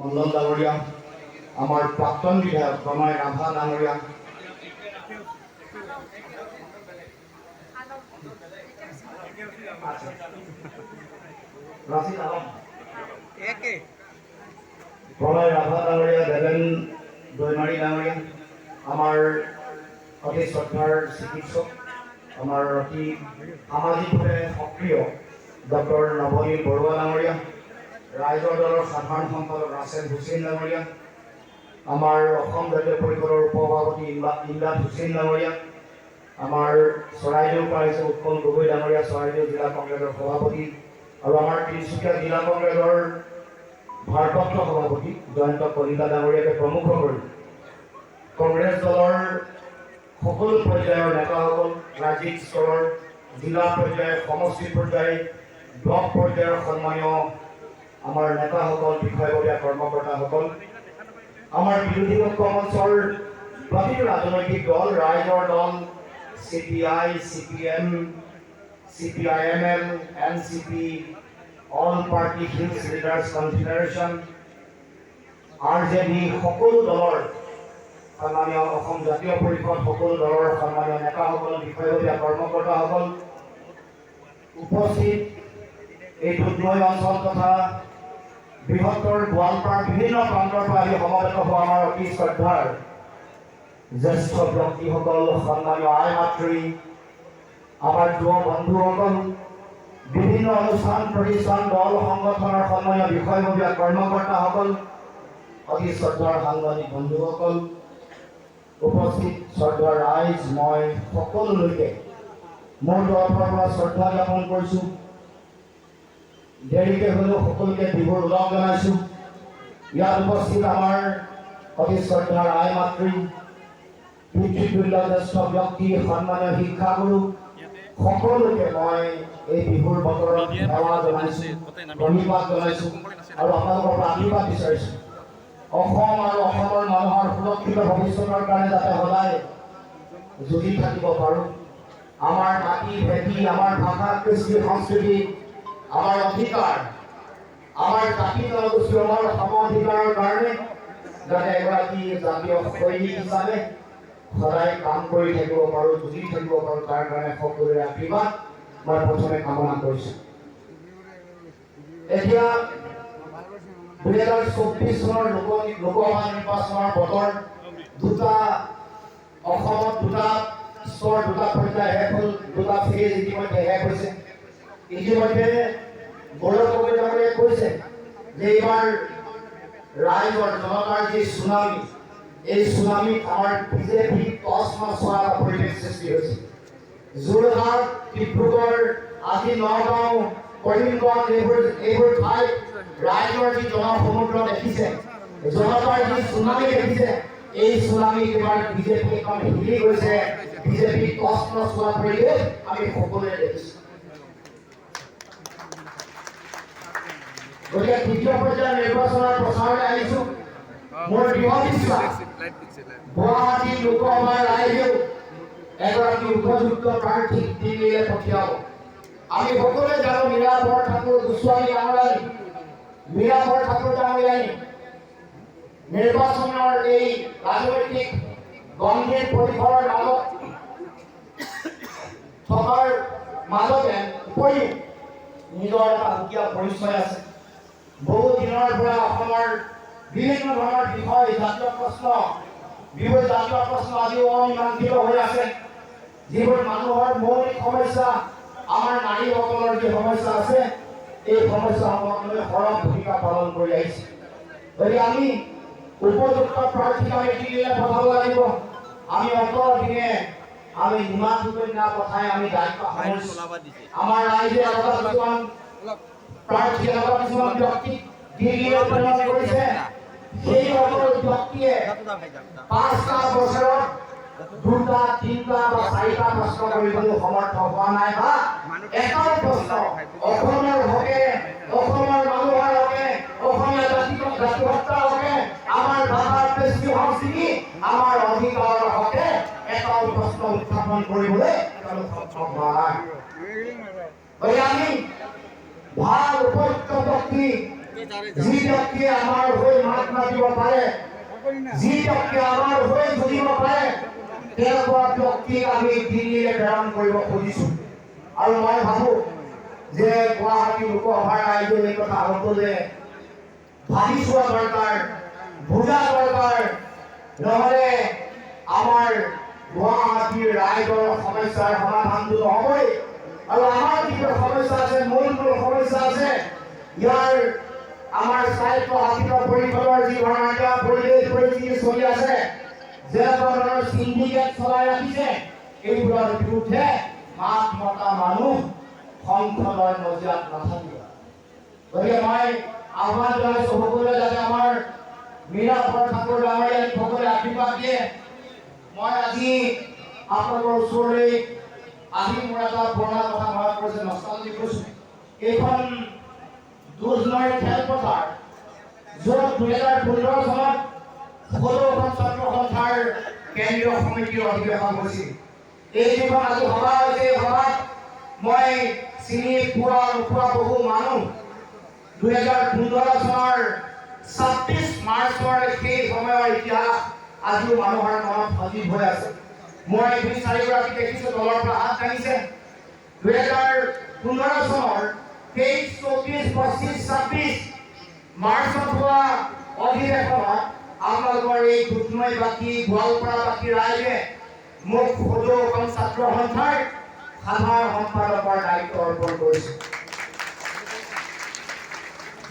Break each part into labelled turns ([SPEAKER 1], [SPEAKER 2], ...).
[SPEAKER 1] মণ্ডল ডাঙৰীয়া, আমাৰ প্ৰাক্তন বিধায়ক প্ৰণয় ৰাভা ডাঙৰীয়া, প্ৰণয় ৰাভা ডাঙৰীয়া, দেৱেন দৈমাৰী ডাঙৰীয়া, আমাৰ অতি শ্ৰদ্ধাৰ চিকিৎসক, আমাৰ অতি সামাজিকভাৱে সক্ৰিয় ডক্টৰ নৱনীল বৰুৱা ডাঙৰীয়া, ৰাইজৰ দলৰ সাধাৰণ সম্পাদক ৰাছেল হুছেইন ডাঙৰীয়া, আমাৰ অসম জাতীয় পৰিষদৰ উপসভাপতি ইমৰান হুছেইন ডাঙৰীয়া, আমাৰ চৰাইদেউ পাৰিছে উৎপল গগৈ ডাঙৰীয়া, চৰাইদেউ জিলা কংগ্ৰেছৰ সভাপতি, আৰু আমাৰ তিনিচুকীয়া জিলা কংগ্ৰেছৰ ভাৰপ্ৰাপ্ত সভাপতি জয়ন্ত কলিতা ডাঙৰীয়াকে প্ৰমুখ কৰি কংগ্ৰেছ দলৰ সকলো পৰ্যায়ৰ নেতাসকল, ৰাজ্যিক স্তৰৰ, জিলা পৰ্যায়, সমষ্টি পৰ্যায়, ব্লক পৰ্যায়ৰ সন্মানীয় আমাৰ নেতাসকল, বিষয়ববীয়া কৰ্মকৰ্তাসকল, আমাৰ বিৰোধী পক্ষ মঞ্চৰ প্ৰতিটো ৰাজনৈতিক দল, ৰাইজৰ দল, CPI, CPM, CPIML, NCP, all party hills leaders confederation, RJD, সকলো দলৰ সন্মানীয় অসম জাতীয় পৰিষদ, সকলো দলৰ সন্মানীয় নেতাসকল, বিষয়ববীয়া কৰ্মকৰ্তাসকল, উপস্থিত এই দুধনৈ অঞ্চল তথা বৃহত্তৰ গোৱালপাৰাৰ বিভিন্ন প্ৰান্তৰ পৰা আহি সমবেত হোৱা আমাৰ অতি শ্ৰদ্ধাৰ জ্যেষ্ঠ ব্যক্তিসকল, সন্মানীয় আই মাতৃ, আমাৰ যুৱ বন্ধুসকল, বিভিন্ন অনুষ্ঠান প্ৰতিষ্ঠান দল সংগঠনৰ সন্মানীয় বিষয়ববীয়া কৰ্মকৰ্তাসকল, অতি শ্ৰদ্ধাৰ সাংবাদিক বন্ধুসকল, উপস্থিত শ্ৰদ্ধাৰ ৰাইজ, মই সকলোলৈকে মোৰ তৰফৰ পৰা শ্ৰদ্ধা জ্ঞাপন কৰিছোঁ। দেৰিকে হ'লেও সকলোকে বিহুৰ ওলগ জনাইছোঁ। ইয়াত উপস্থিত আমাৰ অতি শ্ৰদ্ধাৰ আই মাতৃ, পিতৃতুল্য জ্যেষ্ঠ ব্যক্তি, সন্মানীয় শিক্ষাগুৰু, সকলোকে মই এই বিহুৰ বতৰত সেৱা জনাইছোঁ, প্ৰণিপাত জনাইছোঁ আৰু আপোনালোকৰ পৰা আশীৰ্বাদ বিচাৰিছোঁ। অসম আৰু অসমৰ মানুহৰ সুৰক্ষিত ভৱিষ্যতৰ কাৰণে যাতে সদায় যুঁজি থাকিব পাৰোঁ। আমাৰ মাটি ভেটি, আমাৰ ভাষা, কৃষ্টি, সংস্কৃতি, আমাৰ অধিকাৰ, আমাৰ জাতি জনগোষ্ঠীৰ সম অধিকাৰৰ কাৰণে যাতে এগৰাকী জাতীয় সৈনিক হিচাপে সদায় কাম কৰি থাকিব পাৰোঁ, যুঁজি থাকিব পাৰোঁ, তাৰ কাৰণে সকলোৰে আশীৰ্বাদ মই প্ৰথমে কামনা কৰিছোঁ। এতিয়া 2024 চনৰ লোকসভা নিৰ্বাচনৰ বতৰ, অসমত দুটা স্তৰ, দুটা পৰ্যায় শেষ হ'ল, দুটা ফেজ ইতিমধ্যে শেষ হৈছে। ইতিমধ্যে গৌৰৱ গগৈ ডাঙৰীয়াই কৈছে যে এইবাৰ ৰাইজৰ জনতাৰ যি চুনামি, এই চুনামিত আমাৰ বিজেপি টচ মাছ হোৱা এটা পৰিৱেশ সৃষ্টি হৈছে। যোৰহাট, ডিব্ৰুগড়, আজি নগাঁও, কৰিমগঞ্জ, এইবোৰ ঠাইত ৰাইজৰ যি জনসমুদ্ৰ দেখিছে, জনতাৰ যি চুনামি দেখিছে, এই চুনামি এইবাৰ বিজেপি এখন হিলি গৈছে, বিজেপি টচ মাছ হোৱা পৰিৱেশ আমি সকলোৱে দেখিছোঁ। গতিকে তৃতীয় পৰ্যায়ৰ নিৰ্বাচনৰ প্ৰচাৰলৈ আহিছোঁ। মোৰ দৃঢ় বিশ্বাস গুৱাহাটী লোকসভাৰ ৰাইজেও এগৰাকী উপযুক্ত প্ৰাৰ্থীক দিল্লীলৈ পঠিয়াব। আমি সকলোৱে জানো মীৰা বৰঠাকুৰ গোস্বামী ডাঙৰীয়াই নিৰ্বাচনৰ এই ৰাজনৈতিক গম্ভীৰ পৰিসৰৰ মাজত থকাৰ মাজতে উপৰিও নিজৰ এটা সুকীয়া পৰিচয় আছে। বহু দিনৰ পৰা অসমৰ বিভিন্ন ধৰণৰ বিষয়, জাতীয় প্ৰশ্ন আজিও অমীমাংসিত হৈ আছে। যিবোৰ মানুহৰ মৌলিক সমস্যা, আমাৰ নাৰীসকলৰ যি সমস্যা আছে, এই সমস্যাসমূহক লৈ সৰব ভূমিকা পালন কৰি আহিছে। গতিকে আমি উপযুক্ত প্ৰাৰ্থীক আমি দিল্লীলৈ পঠাব লাগিব। আমি অন্তৰদিনে আমি নিমাত সুকন্যা পঠাই আমি দায়িত্ব সামৰিছোঁ। আমাৰ ৰাইজে কিছুমান প্ৰাৰ্থী, কিছুমান ব্যক্তিক দিল্লীলৈ প্ৰেৰণ কৰিছে। সেই সকল ব্যক্তিয়ে 5টা বছৰত 2টা, 3টা বা 4টা প্ৰশ্ন কৰিবলৈ সমৰ্থ হোৱা নাই, বা এটাও প্ৰশ্ন অসমৰ হকে, অসমৰ মানুহৰ হকে, অসমীয়া জাতিসত্তাৰ হকে, আমাৰ ভাষাৰ কৃষ্টি সংস্কৃতি, আমাৰ অধিকাৰৰ হকে এটাও প্ৰশ্ন উত্থাপন কৰিবলৈ সক্ষম হোৱা নাই। গতিকে আমি ভাল উপযুক্ত ব্যক্তি, যি ব্যক্তিয়ে আমাৰ হৈ মাত পাতিব পাৰে, যি ব্যক্তিয়ে আমাৰ হৈ যুঁজিব পাৰে তেনেকুৱা ব্যক্তিক আমি দিল্লীলৈ প্ৰেৰণ কৰিব খুজিছোঁ। আৰু মই ভাবোঁ যে গুৱাহাটী লোকসভাৰ ৰাইজে এই কথা সকলোৱে ভাবি চোৱা দৰকাৰ, বুজা দৰকাৰ, নহ'লে আমাৰ গুৱাহাটীৰ ৰাইজৰ সমস্যাৰ সমাধানটো নহ'বই। আৰু আমাৰ যিটো সমস্যা আছে, মূল সমস্যা আছে, ইয়াৰ আমাৰ স্বায়ত্তশাসিত পৰিষদৰ যি ধৰণৰ পৰিৱেশ পৰিস্থিতি চলি আছে, যেনেকুৱা ধৰণৰ চিণ্ডিকেট চলাই ৰাখিছে, এইবোৰৰ বিৰুদ্ধে মাত মতা মানুহ সংসদৰ মজিয়াত নাথাকিব। গতিকে মই আহ্বান জনাইছোঁ সকলোৱে যাতে আমাৰ মীৰা বৰঠাকুৰ ডাঙৰীয়াক সকলোৱে আশীৰ্বাদ দিয়ে। মই আজি আপোনালোকৰ ওচৰলৈ আহি মোৰ এটা পুৰণা কথা মনত পৰিছে, নষ্টালজিক কৈছোঁ। এইখন দুধনৈৰ খেলপথাৰ, য'ত 2015 চনত 16খন ছাত্ৰ সন্থাৰ কেন্দ্ৰীয় সমিতিৰ অধিৱেশন হৈছিল। এই যিখন আজি সভা হৈছে, এই সভাত মই চিনি পোৱা নোপোৱা বহু মানুহ 2015 চনৰ 26 মাৰ্চৰ সেই সময়ৰ ইতিহাস আজিও মানুহৰ মনত সজীৱ হৈ আছে। মই 2-4গৰাকী দেখিছোঁ তলৰ পৰা হাত দাঙিছে। 2015 চনৰ 23, 24, 25, 26 মাৰ্চত হোৱা অধিৱেশনত আপোনালোকৰ এই দুধনৈবাসী গোৱালপাৰাবাসী ৰাইজে মোক 16খন ছাত্ৰ সন্থাৰ সাধাৰণ সম্পাদকৰ দায়িত্ব অৰ্পণ কৰিছে।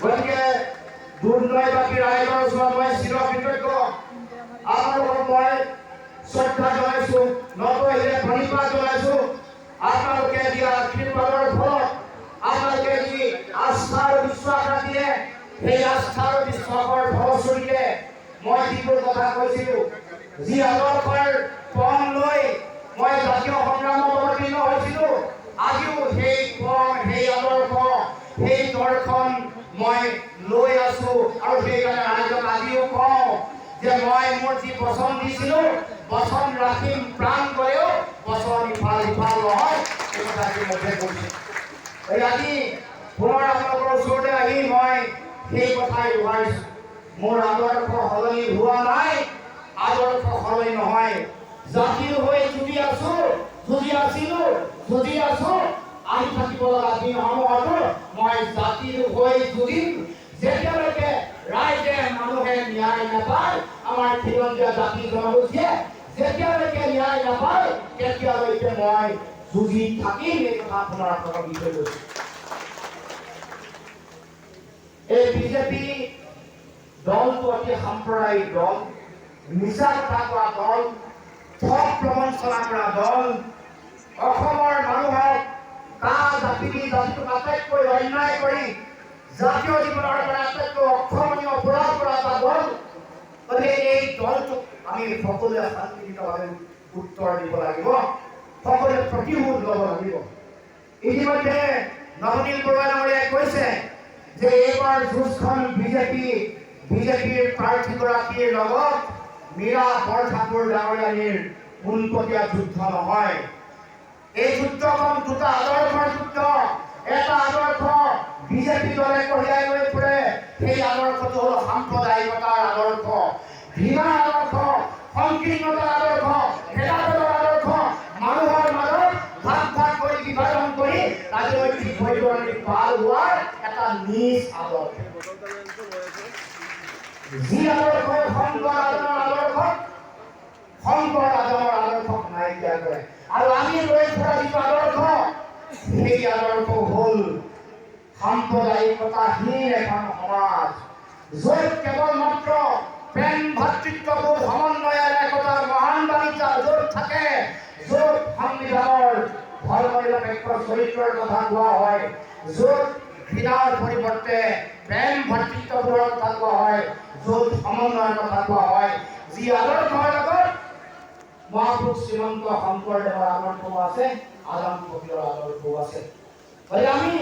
[SPEAKER 1] গতিকে দুধনৈবাসী ৰাইজৰ ওচৰত মই চিৰকৃতজ্ঞ। আপোনালোকক মই শ্ৰদ্ধা জনাইছোঁ, নতশিৰে প্ৰণিপাত জনাইছোঁ। আপোনালোকে দিয়া আশীৰ্বাদৰ ফলত, আপোনালোকে যি আস্থা আৰু বিশ্বাস ৰাখিলে, সেই আস্থা আৰু বিশ্বাসৰ ফলস্বৰূপে মই যিবোৰ কথা কৈছিলোঁ, যি আদৰ্শৰ পণ লৈ মই জাতীয় সংগ্ৰামত অৱতীৰ্ণ হৈছিলোঁ, আজিও সেই পণ, সেই আদৰ্শ, সেই দৰ্শন মই লৈ আছোঁ। আৰু সেইকাৰণে ৰাইজক আজিও কওঁ যে মই মোৰ যি বচন দিছিলোঁ, বচন ৰাখিম প্ৰাণ গলেও, বচন ইফাল সিফাল নহয়, এই কথা ইতিমধ্যে কৈছোঁ। আজি পুনৰ আপোনালোকৰ ওচৰতে আহি মই সেই কথাই দোহাৰিছোঁ, মোৰ আদৰ্শ সলনি হোৱা নাই, আদৰ্শ সলনি নহয়। জাতিৰ হৈ যুঁজি আছোঁ, যুঁজি আছিলোঁ, যুঁজি আছোঁ। আহি থাকিব লগা দিনসমূহতো মই জাতিৰ হৈ যুঁজিম, যেতিয়ালৈকে ৰাইজে মানুহে ন্যায় নাপায়, আমাৰ খিলঞ্জীয়া জাতি জনগোষ্ঠীয়ে যেতিয়ালৈকে ন্যায় নাপায়, তেতিয়ালৈকে মই যুঁজি থাকিম। এই কথা আপোনাৰ আপোনালোকক দি থৈ গৈছোঁ। এই বিজেপি দলটো অতি সাম্প্ৰদায়িক দল, মিছা কথা কোৱা দল, ঠগ প্ৰবঞ্চনা কৰা দল, অসমৰ মানুহক জাতিটোক আটাইতকৈ অন্যায় কৰি জাতীয় জীৱনৰ পৰা আটাইতকৈ অক্ষমনীয় অপৰাধ কৰা এটা দল। গতিকে এই দলটোক আমি সকলোৱে শান্তিপূৰ্ণভাৱে উত্তৰ দিব লাগিব, সকলোৱে প্ৰতিশোধ ল'ব লাগিব। ইতিমধ্যে নৱনীল বৰুৱা ডাঙৰীয়াই কৈছে যে এইবাৰ যুঁজখন বিজেপিৰ প্ৰাৰ্থীগৰাকীৰ লগত মীৰা বৰঠাকুৰ ডাঙৰীয়ানীৰ পোনপটীয়া যুদ্ধ নহয়। এই যুদ্ধখন দুটা আদৰ্শৰ যুদ্ধ। এটা আদৰ্শ বিজেপি দলে কঢ়িয়াই লৈ ফুৰে, সেই আদৰ্শটো হ'ল সাম্প্ৰদায়িকতাৰ আদৰ্শ, ঘৃণাৰ আদৰ্শ, সংকীৰ্ণতাৰ আদৰ্শ, ভেদাভেদৰ আদৰ্শ, মানুহৰ মাজত ভাগ ভাগ কৰি বিভাজন কৰি ৰাজনৈতিক বৈতৰণিক পাল হোৱাৰ এটা নিজ আদৰ্শ। যি আদৰ্শই শংকৰ আদমৰ আদৰ্শক নাইকিয়া কৰে। আৰু আমি লৈ ফুৰা যিটো আদৰ্শ, সেই আদৰ্শ হ'ল সাম্প্ৰদায়িকতাহীন এখন সমাজ, য'ত কেৱল মাত্ৰ প্ৰেম, ভাতৃত্ববোধ, সমন্বয়ৰ একতাৰ মহান বাণিজ্য য'ত থাকে, য'ত সংবিধানৰ ধৰ্ম নিৰপেক্ষ চৰিত্ৰৰ কথা কোৱা হয়, য'ত ঘৃণাৰ পৰিৱৰ্তে প্ৰেম, ভাতৃত্ববোধৰ কথা কোৱা হয়, য'ত সমন্বয়ৰ কথা কোৱা হয়, যি আদৰ্শৰ লগত মহাপুৰুষ শ্ৰীমন্ত শংকৰদেৱৰ আদৰ্শও আছে, আদাম ফকীৰৰ আদৰ্শও আছে। গতিকে আমি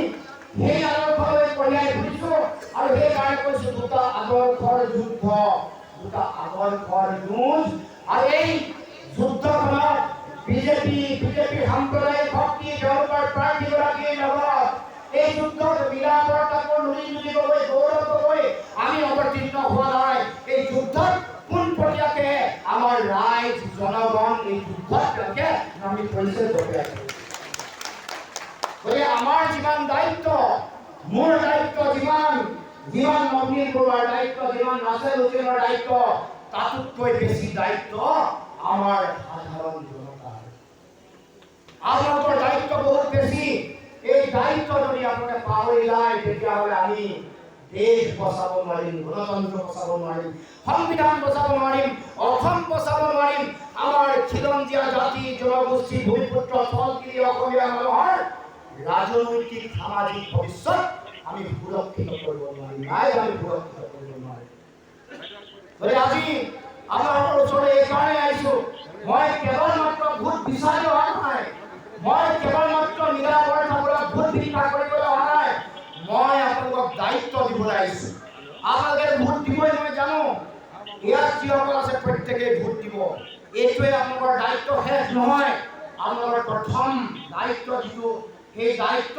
[SPEAKER 1] সেই আদৰ্শলৈ কঢ়িয়াই ফুৰিছোঁ। আৰু সেইকাৰণে কৈছোঁ দুটা আদৰ্শৰ যুদ্ধ, দুটা আদৰ্শৰ যুঁজ। আৰু এই যুদ্ধখনত বিজেপি সাম্প্ৰদায়িক শক্তি তেওঁলোকৰ প্ৰাৰ্থীগৰাকীৰ লগত এই যুদ্ধত মীৰা বৰঠাকুৰ, নলিনীবালা গগৈ, গৌৰৱ গগৈ আমি অৱতীৰ্ণ হোৱা নাই। এই অমিত বৰুৱাৰ দায়িত্ব, যিমান ৰাছেল হুছেইনৰ দায়িত্ব, তাতোতকৈ বেছি দায়িত্ব আমাৰ সাধাৰণ জনতাৰ। আপোনালোকৰ দায়িত্ব বহুত বেছি। এই দায়িত্ব যদি আপোনালোকে পাহৰি যায়, তেতিয়াহ'লে আমি দেশ বচাব নোৱাৰিম, গণতন্ত্ৰ বচাব নোৱাৰিম, সংবিধান বচাব নোৱাৰিম, অসম বচাব নোৱাৰিম। আমাৰ খিলঞ্জীয়া জাতি জনগোষ্ঠী ভূমিপুত্ৰ থলকিৰি অসমীয়া মানুহৰ ৰাজনৈতিক সামাজিক ভৱিষ্যত আমি সুৰক্ষিত কৰিব নোৱাৰিম। নাই, আমি সুৰক্ষিত কৰিব নোৱাৰিম। গতিকে আজি আপোনালোকৰ ওচৰলৈ এইকাৰণে আহিছোঁ, মই কেৱল মাত্ৰ ভোট বিচাৰি অহা নাই, মই কেৱল মাত্ৰ নিৰাপদ থাকলৈ ভোট ভিক্ষা কৰিবলৈ অহা নাই, মই আপোনালোকক দায়িত্ব দিবলৈ আহিছোঁ। আপোনালোকে ভোট দিবই, মই জানো। ইয়াত যিসকল আছে প্ৰত্যেকেই ভোট দিব। এইটোৱে আপোনালোকৰ দায়িত্ব শেষ নহয়। আপোনালোকৰ প্ৰথম দায়িত্ব যিটো, সেই দায়িত্ব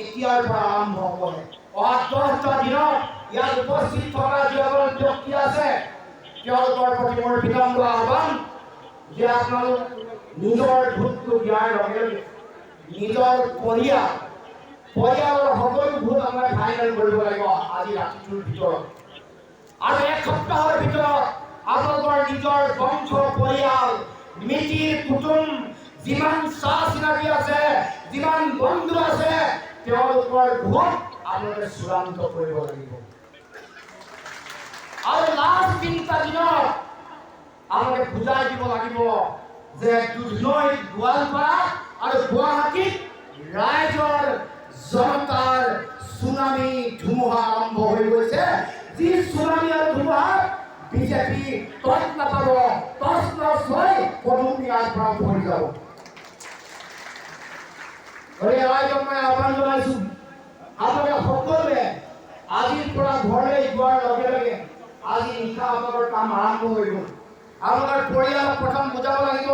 [SPEAKER 1] এতিয়াৰ পৰা আৰম্ভ হ'বহে। অহা 10টা দিনত ইয়াত উপস্থিত থকা যিসকল ব্যক্তি আছে, তেওঁলোকৰ প্ৰতি মোৰ বিনম্ৰ আহ্বান যে আপোনালোক নিজৰ ভোটটো দিয়াৰ লগে লগে নিজৰ পৰিয়ালৰ সকলো ভোট আপোনাৰ ফাইনেল কৰিব লাগিব আজি ৰাতিটোৰ ভিতৰত। আৰু এক সপ্তাহৰ ভিতৰত আপোনালোকৰ নিজৰ বংশ পৰিয়াল, মিতিৰ কুটুম, যিমান চাহ চিনাকি আছে, যিমান বন্ধু আছে, তেওঁলোকৰ ভোট আপোনালোকে চূড়ান্ত কৰিব লাগিব। আৰু লাষ্ট 3টা দিনত আপোনালোকে বুজাই দিব লাগিব যে দুধনৈত, গোৱালপাৰা আৰু গুৱাহাটীত ৰাইজৰ জনতাৰ চুনামী ধুমুহা আৰম্ভ হৈ গৈছে। যি চুনামী আৰু ধুমুহা বিজেপি তত নাপাব, টচ টচ হৈ পদুমীয়াৰ পৰা পৰি যাব। গতিকে ৰাইজক মই আহ্বান জনাইছোঁ, আপোনালোকে সকলোৱে আজিৰ পৰা ঘৰলৈ যোৱাৰ লগে লগে আজি নিশা আপোনালোকৰ কাম আৰম্ভ হৈ গ'ল। আপোনালোকৰ পৰিয়ালক প্ৰথম বুজাব লাগিব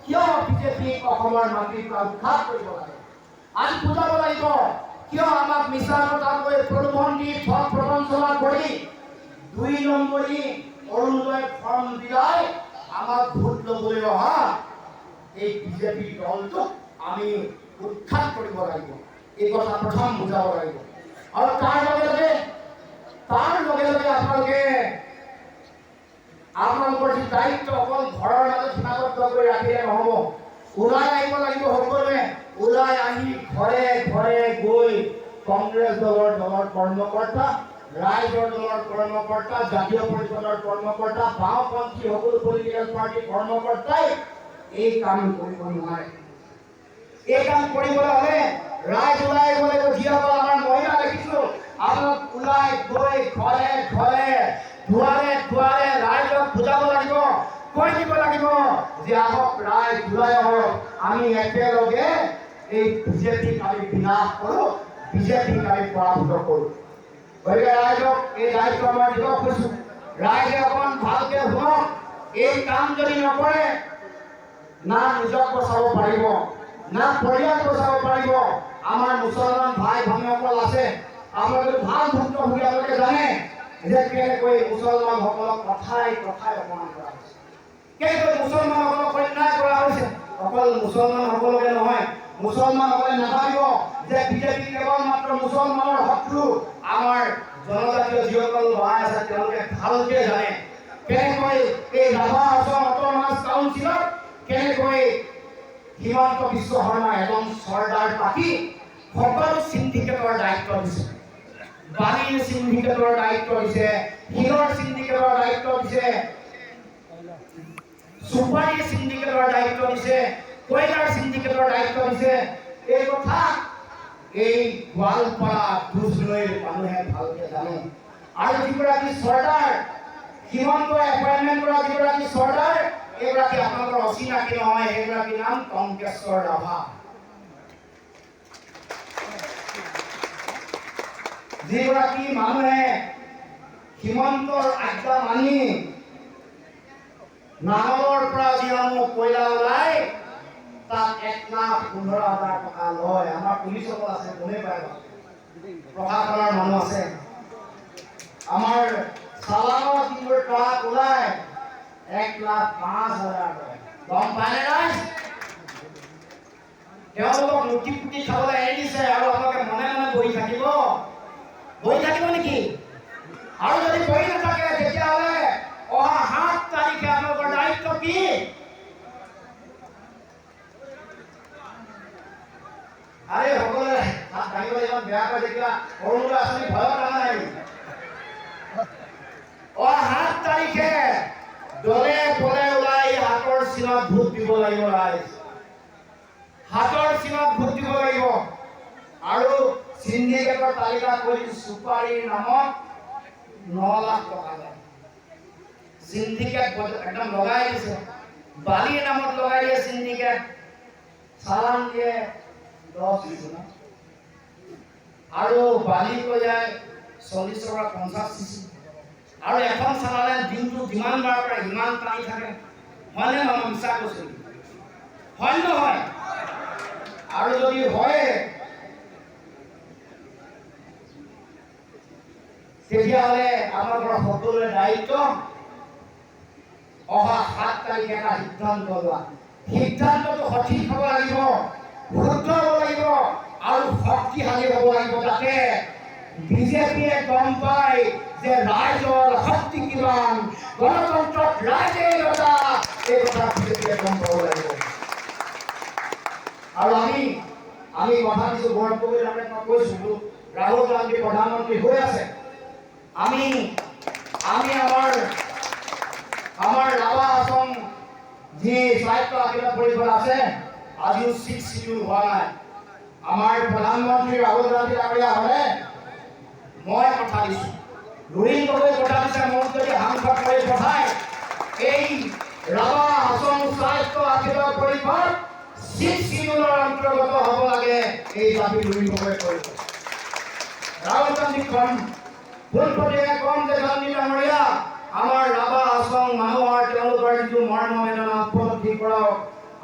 [SPEAKER 1] কিয় বিজেপিক অসমৰ মাটিৰ পৰা উৎখাত কৰিব লাগে। আজি বুজাব লাগিব কিয় আমাক মিছা মতাকৈ প্ৰলোভন দি ঠগ প্ৰবঞ্চনা কৰি 2 নম্বৰী অৰুণোদয় ফৰ্ম বিলাই আমাক ভোট ল'বলৈ অহা এই বিজেপি দলটোক আমি উৎখাত কৰিব লাগিব। এই কথা প্ৰথম বুজাব লাগিব। আৰু তাৰ লগে লগে আপোনালোকৰ যি দায়িত্ব, অকল ঘৰৰ মাজত সীমাবদ্ধ কৰি ৰাখিলে নহ'ব। ওলাই আহিব লাগিব সকলোৱে। ওলাই আহি ঘৰে ঘৰে গৈ কংগ্ৰেছ দলৰ কৰ্মকৰ্তা, ৰাইজৰ দলৰ কৰ্মকৰ্তা, জাতীয় পৰিষদৰ কৰ্মকৰ্তা, বাওঁপন্থী সকলো পলিটিকেল পাৰ্টিৰ কৰ্মকৰ্তাই এই কাম কৰিব নোৱাৰে। এই কাম কৰিবলৈ হ'লে ৰাইজ ওলাই আহিব লাগিব। যিসকল আমাৰ মহিলা দেখিছোঁ, আপোনালোক ওলাই গৈ ঘৰে ঘৰে, দুৱাৰে দুৱাৰে ৰাইজক বুজাব লাগিব, কৈ দিব লাগিব যে আহক ৰাইজ ওলাই আহক, আমি একেলগে এই বিজেপিক আমি বিনাশ কৰোঁ, বিজেপিক আমি পৰাভূত কৰোঁ। গতিকে ৰাইজক এই দায়িত্ব মই দিব খুজিছোঁ। ৰাইজে অকণমান ভালকৈ শুনক। এই কাম যদি নকৰে, না নিজক বচাব পাৰিব, না পৰিয়াল বচাব পাৰিব। আমাৰ মুছলমান ভাই ভনীসকল আছে, আপোনালোকে ভাল ভুক্তভোগী, আপোনালোকে জানে যে কেনেকৈ মুছলমানসকলক কথাই কথাই অপমান কৰা হৈছে, কেনেকৈ মুছলমানসকলক অন্যায় কৰা হৈছে। অকল মুছলমানসকলকে নহয়, মুছলমানসকলে নাভাবিব যে বিজেপি কেৱল মাত্ৰ মুছলমানৰ শত্ৰু। আমাৰ জনজাতীয় যিসকল ল'ৰা আছে, তেওঁলোকে ভালকৈ জানে কেনেকৈ এই ৰাভা অসম অট'নমাছ কাউন্সিলত কেনেকৈ হিমন্ত বিশ্ব শৰ্মা এজন চৰ্দাৰ পাতি সকলো চিণ্ডিকেটৰ দায়িত্ব দিছে। বালিৰ চিণ্ডিকেটৰ দায়িত্ব দিছে, শিলৰ চিণ্ডিকেটৰ দায়িত্ব দিছে, চুপাৰী চিণ্ডিকেটৰ দায়িত্ব দিছে, কয়লাৰ চিণ্ডিকেটৰ দায়িত্ব দিছে। এই কথা এই গোৱালপাৰা দুধনৈৰ মানুহে ভালকৈ জানে। আৰু যিগৰাকী চৰ্দাৰ, হিমন্ত এপইণ্টমেণ্ট কৰা যিগৰাকী চৰ্দাৰ, এইগৰাকী আপোনালোকৰ অচিনাকি নহয়। সেইগৰাকীৰ নাম টংকেশ্বৰ ৰাভা। যিগৰাকী মানুহে হিমন্তৰ আজ্ঞা মানি নাঙলৰ পৰা যিসমূহ কয়লা ওলাই তাত 1,15,000 টকা লয়। আমাৰ পুলিচসকল আছে, গমেই পায়, প্ৰশাসনৰ মানুহ আছে। আমাৰ চালানৰ যিবোৰ ট্ৰাক ওলাই 1,05,000 টকা। গম পায়নে ৰাইজ? তেওঁলোকক লুটি পুটি খাবলৈ এৰি দিছে আৰু আপোনালোকে মনে মনে বহি থাকিব নেকি? আৰু যদি কৰি নাথাকে তেতিয়াহ'লে অহা 7 তাৰিখে আপোনালোকৰ দায়িত্ব কি? আৰে সকলোৱে হাত ভাঙিবলৈ ইমান বেয়া পাই থাকিলা অৰুণোদয় আঁচনি ভয়ত অহা নাই। অহা 7 তাৰিখে দলে বলে ওলাই হাতৰ চিনত ভোট দিব লাগিব ৰাইজ। হাতৰ চিনত ভোট দিব লাগিব। আৰু সিন্ডিকেটৰ তালিকা কৰি সুপাৰীৰ নামত 9 লাখ টকা লয়। সিন্ডিকেট একদম লগাই দিছে। বালিৰ নামত লগাই দিয়ে সিন্ডিকেট। চালান দিয়ে 10 দিছে না। আৰু বালি কৈ যায় 40 পৰা 50 চিচি। আৰু এখন চালানে দিনটো যিমান বাৰ পাৰে সিমান টানি থাকে। হয়নে নহয়? মিছা কৈছো। হয় নহয়? আৰু যদি হয় তেতিয়াহ'লে আমাৰ সকলোৰে দায়িত্ব অহা 7 তাৰিখে এটা সিদ্ধান্ত লোৱা। সিদ্ধান্তটো সঠিক হ'ব লাগিব, শুদ্ধ হ'ব লাগিব আৰু শক্তিশালী হ'ব লাগিব, যাতে বিজেপিয়ে গম পায় যে ৰাইজৰ শক্তি কিমান, গণতন্ত্ৰত ৰাইজেই ৰজা, এই কথা বিজেপিয়ে গম পাব লাগিব। আৰু আমি কথা দিছোঁ গৌৰৱ গগৈ ডাঙৰীয়াক মই কৈছোঁ, ৰাহুল গান্ধী প্ৰধানমন্ত্ৰী হৈ আছে। আমি আমাৰ ৰাভা আছাম যি স্বায়ত্ত আকিলত পৰিষদ আছে আজিও 6 শিডিউল হোৱা নাই। আমাৰ প্ৰধানমন্ত্ৰী ৰাহুল গান্ধী ডাঙৰীয়া হ'লে মই কথা দিছোঁ, লুৰিণ গগৈ কথা দিছে, মোক যদি সাংসদ কৰি পঠায় এই ৰাভা আছাম স্বায়ত্ত আকিলত পৰিষদ 6 শিডিউলৰ অন্তৰ্গত হ'ব লাগে। এই দাবী লুৰিণ গগৈ কৰিব। ৰাহুল গান্ধী কম পোনপটীয়াকৈ কম যে গান্ধী ডাঙৰীয়া আমাৰ ৰাভা আছাম মানুহৰ তেওঁলোকৰ যিটো মৰ্ম বেদনা উপলব্ধি কৰক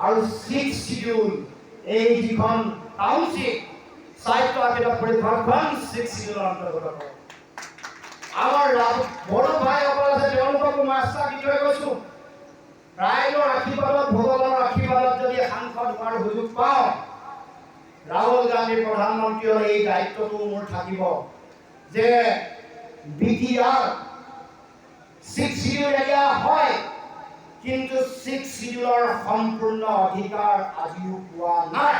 [SPEAKER 1] আৰু 6 শিডিউল এই যিখন টাউনশ্বিপ স্বায়ত্ত আকিলত পৰিষদখন 6 শিডিউলৰ অন্তৰ্গত কৰক। আমাৰ বড়ো ভাইসকল আছে, তেওঁলোককো মই আশ্বাস দি থৈ গৈছোঁ, ৰাইজৰ আশীৰ্বাদত, ভগৱানৰ আশীৰ্বাদত যদি সাংসদ হোৱাৰ সুযোগ পাওঁ, ৰাহুল গান্ধী প্ৰধানমন্ত্ৰী হ'লে এই দায়িত্বটো মোৰ থাকিব যে BTR 6 শিডিউল এৰিয়া হয়, কিন্তু 6 শিডিউলৰ সম্পূৰ্ণ অধিকাৰ আজিও পোৱা নাই।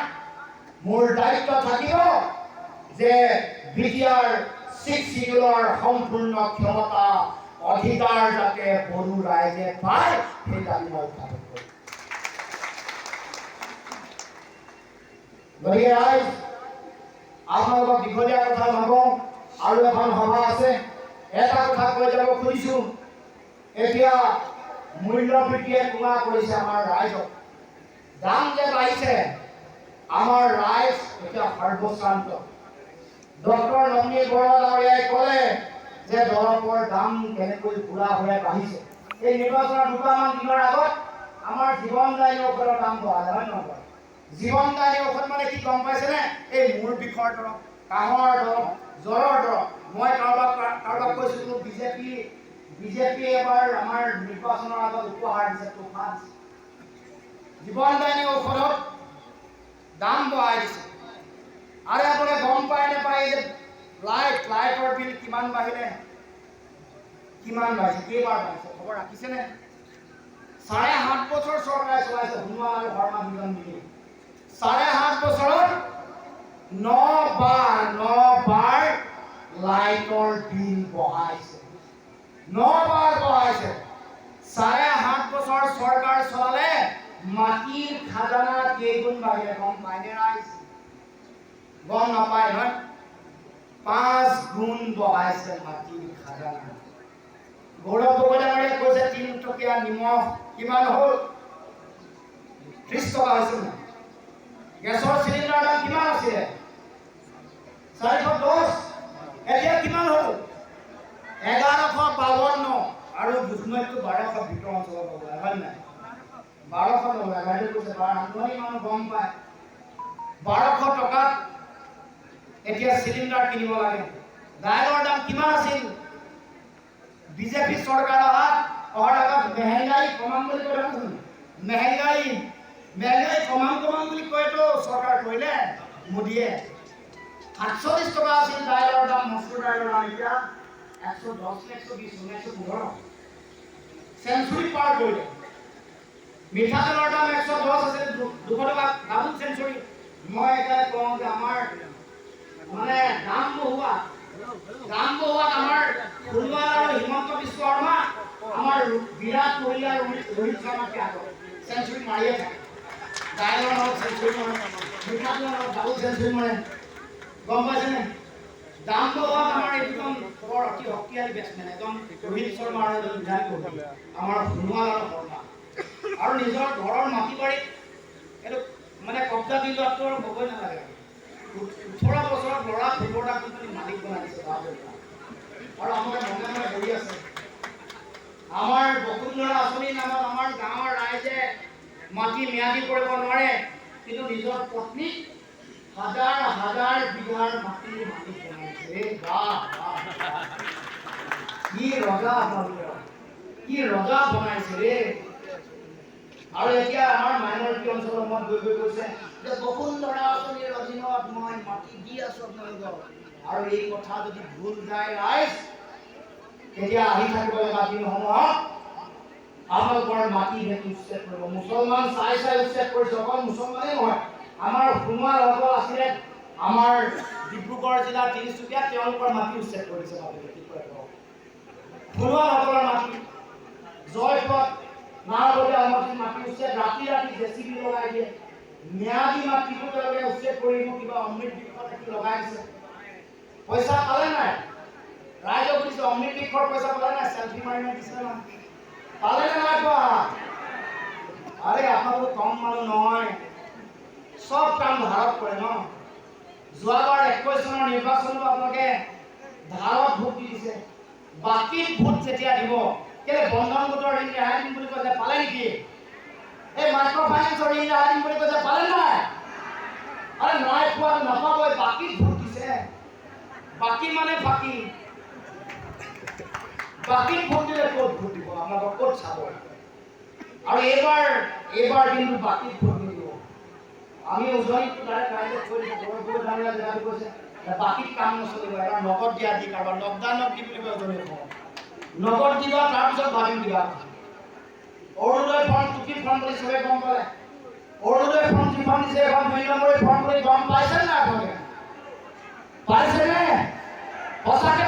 [SPEAKER 1] মোৰ দায়িত্ব থাকিব যে BTR 6 শিডিউলৰ সম্পূৰ্ণ ক্ষমতা অধিকাৰ যাতে বড়ো ৰাইজে পায়, সেই দাবী মই উত্থাপন কৰিম। গতিকে ৰাইজ, আপোনালোকক দীঘলীয়া কথা নকওঁ, আৰু এখন সভা আছে। এটা কথা কৈ যাব খুজিছোঁ, এতিয়া মূল্যবৃদ্ধিয়ে কোঙা কৰিছে আমাৰ ৰাইজক। দাম যে বাঢ়িছে, আমাৰ ৰাইজ এতিয়া সৰ্বশ্ৰান্ত। ডক্টৰ নৱনীত বৰুৱা ডাঙৰীয়াই ক'লে যে দৰৱৰ দাম কেনেকৈ বুঢ়া হৈ বাঢ়িছে। এই নিৰ্বাচনৰ 2মান দিনৰ আগত আমাৰ জীৱনদায়িনী ঔষধৰ দাম বঢ়ালে, হয় নহয়? জীৱনদায়িনী ঔষধ মানে কি গম পাইছেনে? এই মূৰ বিষৰ দৰৱ, কাহৰ দৰৱ, জ্বৰৰ দৰৱ। মই কাৰোবাক কৈছিলোঁ, বিজেপি এবাৰ আমাৰ নিৰ্বাচনৰ আগত উপহাৰ দিছে, তোফা দিছে। জীৱনদায়িনী ঔষধত দাম বঢ়াই দিছে। আৰু আপোনালোকে গম পায় নাপায় যে লাইটৰ বিল কিমান বাঢ়িলে? কিমান বাঢ়িছে? কেইবাৰ বাঢ়িছে? খবৰ ৰাখিছেনে? 7.5 বছৰ চৰকাৰে চলাইছে, সোণোৱাল আৰু শৰ্মা দুজন মিলি। 7.5 বছৰত 9 বাৰ লাইটৰ বিল বঢ়াইছে। 9 বাৰ বঢ়াইছে। 7.5 বছৰ চৰকাৰ চলালে, মাটিৰ খাজানা কেইগুণ বাঢ়িলে গম পায়নে ৰাইজ? গম নাপায় নহয়? 5 গুণ বঢ়াইছে মাটিৰ খাজানা। গৌৰৱ গগৈ ডাঙৰীয়াই কৈছে 3 টকীয়া নিমখ কিমান হ'ল? 30 টকা হৈছিল না? গেছৰ চিলিণ্ডাৰৰ দাম কিমান আছিলে? 410। এতিয়া কিমান হ'ল? 1152। আৰু দুধনৈতো 1200 ভিতৰ অঞ্চলত হ'ব লাগে, হয় নাই? 1200 নহয়, বাইদেউ কৈছে 1200 মানুহ গম পায়। 1200 টকাত এতিয়া চিলিণ্ডাৰ কিনিব লাগে। দাইলৰ দাম কিমান আছিল? বিজেপি চৰকাৰ অহাৰ আগত মেহেংগাই কমাম বুলি কৈ আছিল। মেহেংগাই কমাম বুলি কৈতো চৰকাৰ কৰিলে মোদীয়ে। 48 টকা আছিল দাইলৰ দাম, মচুৰ দাইলৰ দাম। এতিয়া 110 নে 120 115 সেঞ্চুৰী পাৰ কৰিলে মিঠাতেলৰ দাম 110 আছে 200 টকা ডাবল সেঞ্চুৰী মই এটা কওঁ যে আমাৰ মানে দাম বহুৱাত আমাৰ ফুলৱাল আৰু হিমন্ত বিশ্ব শৰ্মা আমাৰ বিৰাট কোহলি আৰু ৰোহিত শৰ্মাকে আগত সেঞ্চুৰী মাৰিয়ে থাকে ডাইলৰ লগত সেঞ্চুৰী মাৰে মিঠাতেলৰ লগত ডাবল সেঞ্চুৰী মাৰে গম পাইছেনে দাম বহুৱাত আমাৰ একদম বৰ অতি শক্তিশালী বেটছমেন একদম ৰোহিত শৰ্মা আৰু বিৰাট কোহলি আমাৰ ফুলৱাল আৰু শৰ্মা আৰু নিজৰ ঘৰৰ মাটি বাৰীত এইটো মানে কব্জা দি লোৱাটো আৰু হ'বই নালাগে 18 বছৰত ল'ৰা 15টা কোম্পানী মালিক বনাই দিছে আৰু আমাৰ মনে বহি আছে আমাৰ বসুন্ধৰা আঁচনিৰ নামত আমাৰ গাঁৱৰ ৰাইজে মাটি ম্যাদী কৰিব নোৱাৰে কিন্তু নিজৰ পত্নীক হাজাৰ হাজাৰ বিঘাৰ মাটিৰ মালিক বনাইছে বাহ কি ৰজা আপোনালোকৰ কি ৰজা বনাইছে ৰে আৰু এতিয়া আমাৰ মাইনৰিটি অঞ্চলৰ মত গৈ গৈছে যে বসুন্ধৰা আঁচনিৰ অধীনত মই মাটি দি আছো আপোনালোকক আৰু এই কথা যদি ভুল যায় ৰাইজ তেতিয়া আহি থাকিব লগা দিনসমূহত আপোনালোকৰ মাটি ভেটি উচ্ছেদ কৰিব মুছলমান চাই উচ্ছেদ কৰিছে অকল মুছলমানেই নহয় আমাৰ সোণোৱালসকল আছিলে আমাৰ ডিব্ৰুগড় জিলাৰ তিনিচুকীয়া তেওঁলোকৰ মাটি উচ্ছেদ কৰিছে সোণোৱালসকলৰ মাটি জয়পুৰত নাওবৰীয়া সমষ্টিৰ মাটি উচ্ছেদ ৰাতি জেচিবি লগাই দিয়ে ম্যাদী মাটিটো তেওঁলোকে উচ্ছেদ কৰিব কিবা অমৃত বৃক্ষত একো লগাই দিছে পইচা পালে নাই ৰাইজক সুধিছে অমৃত বৃক্ষৰ পইচা পালে নাই চেল্ফি মাৰি দিছে না পালে নে নাই পোৱা আৰে আপোনালোক কম মানুহ নহয় সব কাম ধাৰত কৰে ন যোৱাবাৰ 21 চনৰ নিৰ্বাচনত আপোনালোকে ধাৰত ভোট দি দিছে বাকী ভোট যেতিয়া দিব কেলে বন্ধন গোটৰ ঋণ ৰেহাই দিম বুলি কৈছে পালে নেকি এই মাইক্ৰ ফাইনেন্সৰ ঋণ ৰেহাই দিম বুলি কৈছে পালে নাই আৰে নাই পোৱা নাপাবই বাকী ভোট দিছে বাকী মানে বাকী ভোট দিলে ক'ত ভোট দিব আপোনালোকক ক'ত চাব আৰু এইবাৰ কিন্তু বাকী ভোট নিদিব আমি উজনি ৰাইজক কৈ দিছোঁ গৌৰৱ ডাঙৰীয়া জেগাটো কৈছে বাকীত কাম নচলিব এবাৰ নগদ দিয়া দি কাৰোবাৰ লকডাউনত দি বুলি কয় উজনি নগদ দিবা তাৰপিছত ভাবিম দিবা অৰুণোদয় ফৰ্ম টুকি ফৰ্ম বুলি চবে গম পালে অৰুণোদয় ফৰ্ম যিখন দিছে এখন 2 নম্বৰী ফৰ্ম বুলি গম পাইছে নাই আপোনালোকে পাইছেনে সঁচাকে